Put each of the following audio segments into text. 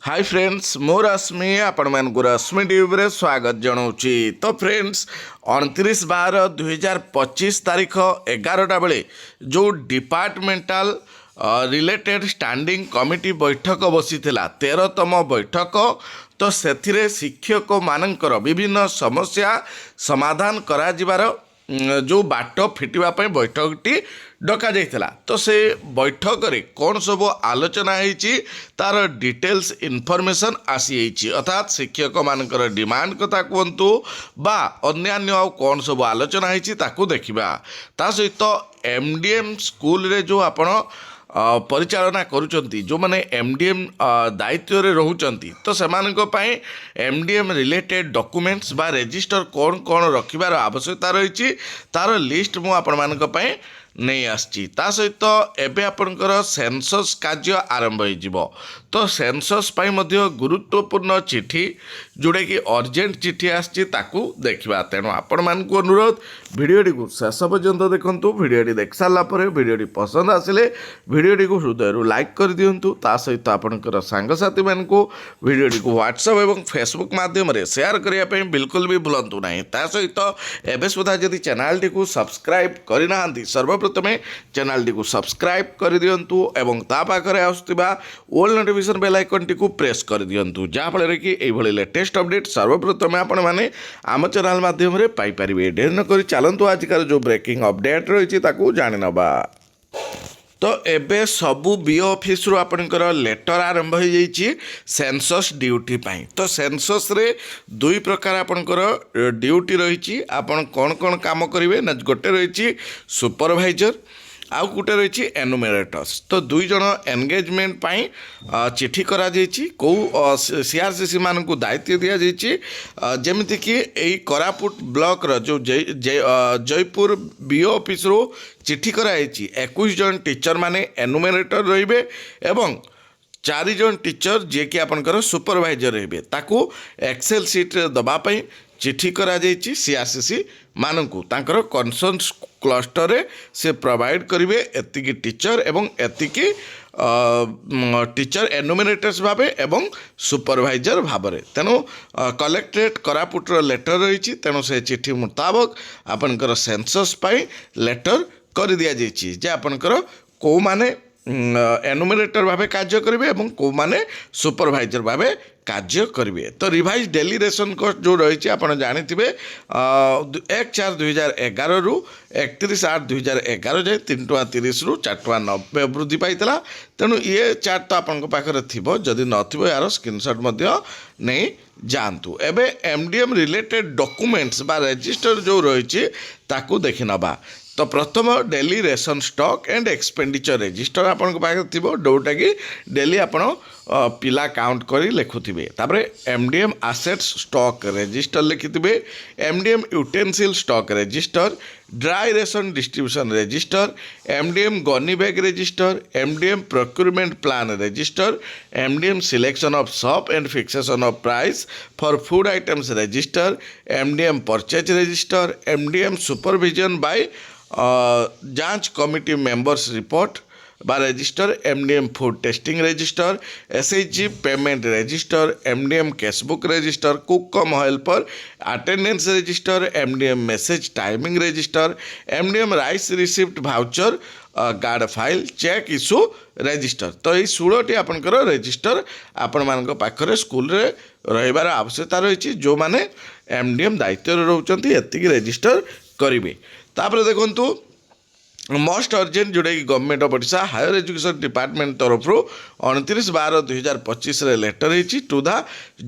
Hi friends मो रश्मि आपण मानक रश्मि ट्यूब रे स्वागत जनाऊँगी। तो फ्रेंड्स 29/12/2025 तारीख 11टा बेले जो डिपार्टमेंटाल रिलेटेड स्टैंडिंग कमिटी बैठक बसी 13तम बैठक। तो से शिक्षक मानकर विभिन्न समस्या समाधान करा जिबार जो बाट फिटापी बैठकटी डका जाइथिला। तो से बैठक रे कौन सब आलोचना होईची तार डिटेल्स इनफॉरमेशन आसी अर्थात शिक्षक मानकर डिमांड कथा कहतु बा अन्यान्य आउ कौन सब आलोचना होईची ताकू देखिबा। ता सहित एमडीएम स्कूल रे जो आपण परिचालना करुचंती जो माने एमडीएम दायित्व रे रहउचंती तो सेमानक पई एमडीएम रिलेटेड डॉक्यूमेंट्स बा रजिस्टर कौन कौन रखिबार आवश्यकता रही तार लिस्ट मु आपण मानक पई नहीं आसी। ता सहित एबे आपणकर सेंसस कार्य आरंभ हो तो सेंसस पाई मध्य गुरुत्वपूर्ण चिठी जोड़े कि अर्जेंट चिठी आसी देखा। तेणु आपण मानक अनुरोध भिडटी को शेष पर्यंत देखु। भिडटी देख सारापर भिडटी पसंद आसिले भिडटी को हृदय लाइक कर दिंतु। ता सहित आपणकर सांगसाथी मानक भिडटी को व्हाट्सएप और फेसबुक माध्यम शेयर करने बिल्कुल भी भूलु ना। ता सहित एबे सुधा जदि चैनल टी को सब्सक्राइब करना सर्वप्रथमे चैनल टी को सब्सक्राइब कर दिंतु एवं ता पाखरे आसुथिबा ऑल नोटिफिकेशन बेल आइकन टी को प्रेस कर दिंतु जहाँफल कि यही लेटेस्ट अपडेट सर्वप्रथमे आपण माने आम चैनल माध्यम रे पाई परिबे। ढेर न करी चलंतु आजकल जो ब्रेकिंग अपडेट रही ताकू जानि नबा। तो एबे सबू बीओ ऑफिस रो आपनकर लेटर आरंभ हो जाइए सेंसस ड्यूटी पाई। तो सेंसस रे दुई प्रकार आपनकर ड्यूटी रही आपन कौन कौन काम करेंगे ना गोटे रही सुपरवाइजर आउ गोटे रही एनुमेरेटर्स। तो दुई जन एंगेजमेंट पाई चिठी करा कौ सीआरसीसी मान को दायित्व दि जाइए जमीती कि यही कोरापुट ब्लॉक जो जयपुर बीओ ऑफिस रो चिठी कराई 21 जन टीचर माने एनुमेरेटर रहिबे एवं 4 जन टीचर जे कि आपनकर सुपरवाइजर रहिबे ताकू एक्सेल सीट दबापाई चिठी करा जाइए सीआरसीसी मानकू तांकर कनसर्न क्लस्टर रे से प्रोवाइड करेंगे एतिकी टीचर एवं एतिकी टीचर एनुमिनेटर्स भावे एवं सुपरवाइजर भावे। तेणु कलेक्ट्रेट कोरापुटर लेटर रही तेणु से चिठी मुताबक आपनकर सेंसस पाई लेटर कर दिया जाइए जे आपनकर को माने एनुमिनेटर भावे कार्य करेंगे और कौ माने सुपरवाइजर भावे कार्य करेंगे। तो रिवाइज डेली रेशन कस्ट जो रही आप जाथे 1/4/2011 रु 31/8/2011 जाए 3.30 रु 4.90 वृद्धि पाई। तेणु ये चार्ट तो आपण पाखे थी जदि नथिबो यार स्क्रीनशॉट नहीं जातु। एबे एमडीएम रिलेटेड डॉक्यूमेंट्स बा रजिस्टर जो रही ताकू देखि नबा। तो प्रथम daily ration stock and expenditure register आपण पाखे थी जोटा कि डेली आपण पिला काउंट करी लिखुथिबे। तापरे एमडीएम एसेट्स स्टॉक रजिस्टर लिखिथिबे, MDM utensil stock register, dry ration distribution register, MDM gunny bag register, MDM procurement plan register, MDM selection of shop and fixation of price for food items register, MDM purchase register, MDM supervision by जांच committee members report बा register, MDM food testing register, SHG payment register, MDM cashbook register, cook cum helper attendance register, MDM message timing register, MDM rice receipt voucher guard file cheque issue register. तो ये 16टी आपनकर register आपण मान पाखरे school रे रहिबार आवश्यकता रही जो माने एमडीएम दायित्व रहउचंती एतिकी रजिस्टर करेंगे। तापर देखंतु मोस्ट अर्जेंट जोटा कि government of Odisha higher education department तरफ 29/12/2025 लेटर होती to the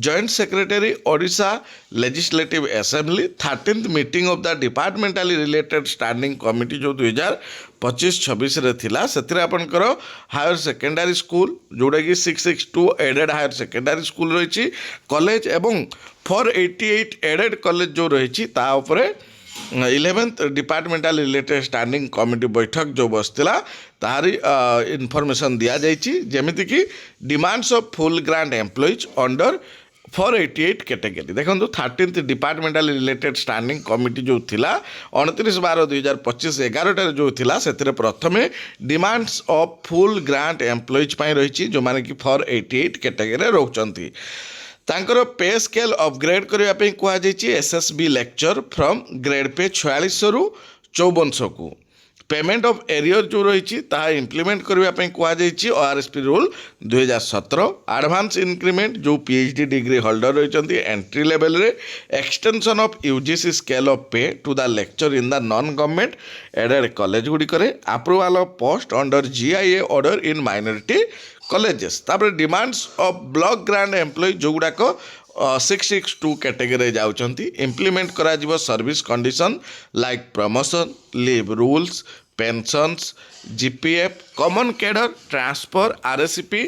joint secretary Odisha legislative assembly 13th meeting of the departmentally related standing committee जो 2025-26 थिला से आपनकर हायर सेकेंडरी स्कूल जोटा कि 662 एडेड हायर सेकेंडरी स्कूल रही कॉलेज एवं 488 एडेड कॉलेज जो रही 11th डिपार्टमेंटाल रिलेटेड स्टैंडिंग कमिटी बैठक जो बसला तारी इनफॉरमेशन दिया जाइए जमीती कि demands of full grant employees under 488 category देखो 13th डिपार्टमेंटाल रिलेटेड स्टैंडिंग कमिटी जो थिला 29/12/2025 11 जो थिला से प्रथमे demands of full grant employees रही जो माने कि 488 कैटेगरी रोचंती तांकर पे स्केल अपग्रेड करने कहुई SSB lecture from grade pay 46 रु 54 को पेमेंट ऑफ एरियर जो रही इम्प्लीमेंट करने कहुई ओआरएसपी रूल 2017 एडवांस इंक्रीमेंट जो पीएचडी डिग्री होल्डर रही एंट्री लेवल रे extension of UGC scale of pay to the lecture in the non government aided college गुड़िक approval of post under GIA order in minority colleges तापर demands of block grant employ जो गुड़ाक 662 category जाउचंती implement करा जिवो service condition like promotion leave rules pensions GPF common cadre transfer RSCP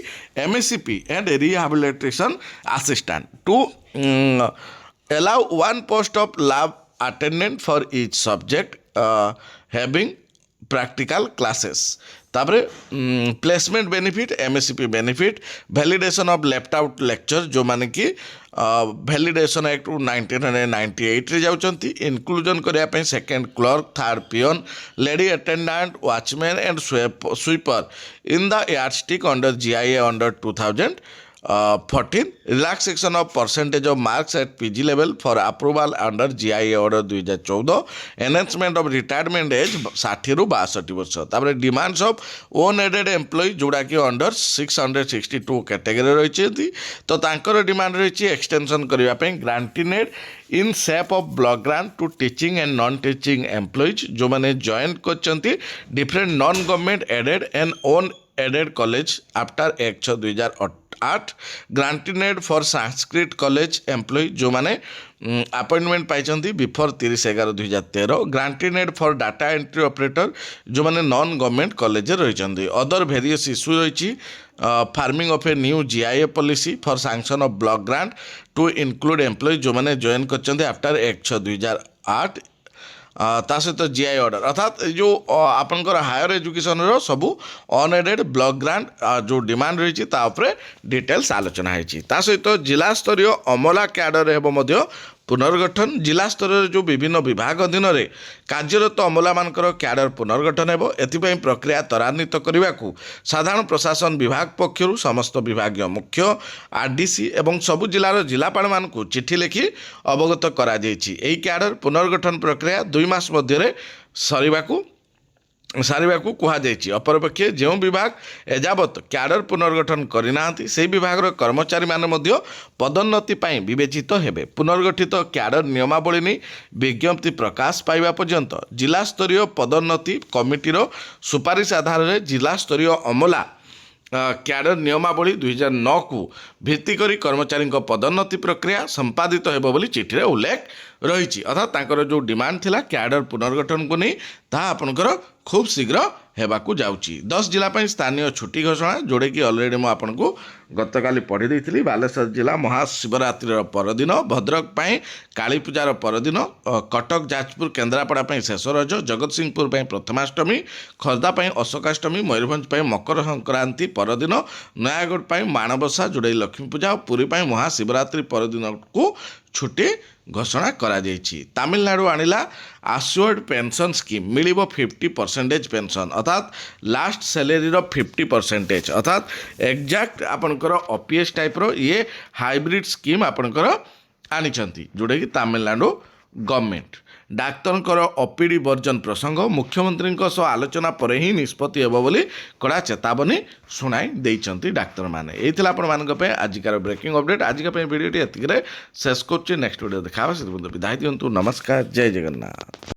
MSCP and rehabilitation assistant to allow one post of lab attendant for each subject having practical classes तापर placement benefit MSCP benefit validation of left out lecture जो माने कि validation act 1998 रे जाउचंती inclusion करने second clerk third peon lady attendant watchman and sweeper in the yardstick under GIA under 2014 relaxation of percentage of marks at PG level for approval under GIA order 2014 enhancement of retirement age 60 रु 62 वर्ष तापर demands of own aided employ जोड़ा कि under 662 category रही तो तांकर demand रही extension करने grant in aid in shape of block grant to teaching and non teaching employees जो मैंने जॉइन कर different non government aided and own aided college after act 2008 grant in aid for Sanskrit college employ जो माने अपॉइंटमेंट पाई before 30/11/2013 grant in aid for data entry operator जो माने non government college रही other various issue रही farming of a new GIA policy for sanction of block grant to include employ जो माने join कर आफ्टर एक्ट 2008 ता सहित जीआई ऑर्डर अर्थात जो आपनकर हायर एजुकेशन रो सबू अनएडेड ब्लॉक ग्रांट जो डिमांड रही डिटेल्स आलोचना होती सहित जिला स्तरीय अमला कैडर हेबो मध्य पुनर्गठन जिला स्तर जो विभिन्न विभाग अधीन में कार्यरत अमला मानकर कैडर पुनर्गठन हेबो एथिपई प्रक्रिया त्वरान्वित करने को साधारण प्रशासन विभाग पक्षरु समस्त विभागीय मुख्य आरडीसी एवं सबु जिलार जिलापाल मानकु चिठी लिखि अवगत करा जायछि। एही कैडर पुनर्गठन प्रक्रिया 2 मास मध्य सारिबाकू कुहाଯାଇଛି। अपरपक्षे जो विभाग एजावत कैडर पुनर्गठन करना से विभाग कर्मचारी माने मध्य पदोन्नति पाई विवेचित हेबे। पुनर्गठित कैडर नियमावली नहीं विज्ञप्ति प्रकाश पाइबा पर्यंत जिला स्तरीय पदोन्नति कमिटीर सुपारिश आधार में जिला स्तरीय अमला कैडर नियमावली 2009 को भित्ति करी कर्मचारी पदोन्नति प्रक्रिया संपादित हेबो बोली चिठी रे उल्लेख रही अर्थात तांकर जो डिमांड थिला कैडर पुनर्गठन को नहीं ता आपनकर खूब शीघ्र हेबाकू जाउची। 10 जिला पाई स्थानीय छुट्टी घोषणा जोड़े कि ऑलरेडी मु आपनको गतकाली पढ़ी देइथिली। बालेश्वर जिला महाशिवरात्रि परदिन, भद्रक पाई काली पूजार परदिन, कटक जाजपुर केन्द्रापड़ा पाई शेष रज, जगतसिंहपुर पाई प्रथमाष्टमी, खर्दा पाई अशोकाष्टमी, मयूरभंज पाई मकर संक्रांति परदिन, नयागढ़ पाई माणबसा जोड़े लक्ष्मी पूजा और पुरी पाई महाशिवरात्रि परदिन को छुट्टी घोषणा करा जायछि। तमिलनाडु आनिला आश्योर्ड पेंशन स्कीम मिलिबो 50% पेंशन अर्थात लास्ट सैलरी 50% अर्थात एक्जाक्ट आपनकर ओपीएस टाइप रो ये हाइब्रिड स्कीम आपनकर आनिछंती जोड़े कि तमिलनाडु गवर्नमेंट। डाक्तरंकर ओपीडी वर्जन प्रसंग मुख्यमंत्री सह आलोचना पर ही निष्पत्ति हेबो बोली कड़ा चेतावनी शुणाई देइछंती डाक्तर माने। एइथिला आपण मानक पे आजिकार ब्रेकिंग अपडेट। आजिका पे वीडियोटी एतिकरे शेष करछि। नेक्स्ट वीडियो देखाबो से विदाय दियंतु। नमस्कार, जय जगन्नाथ।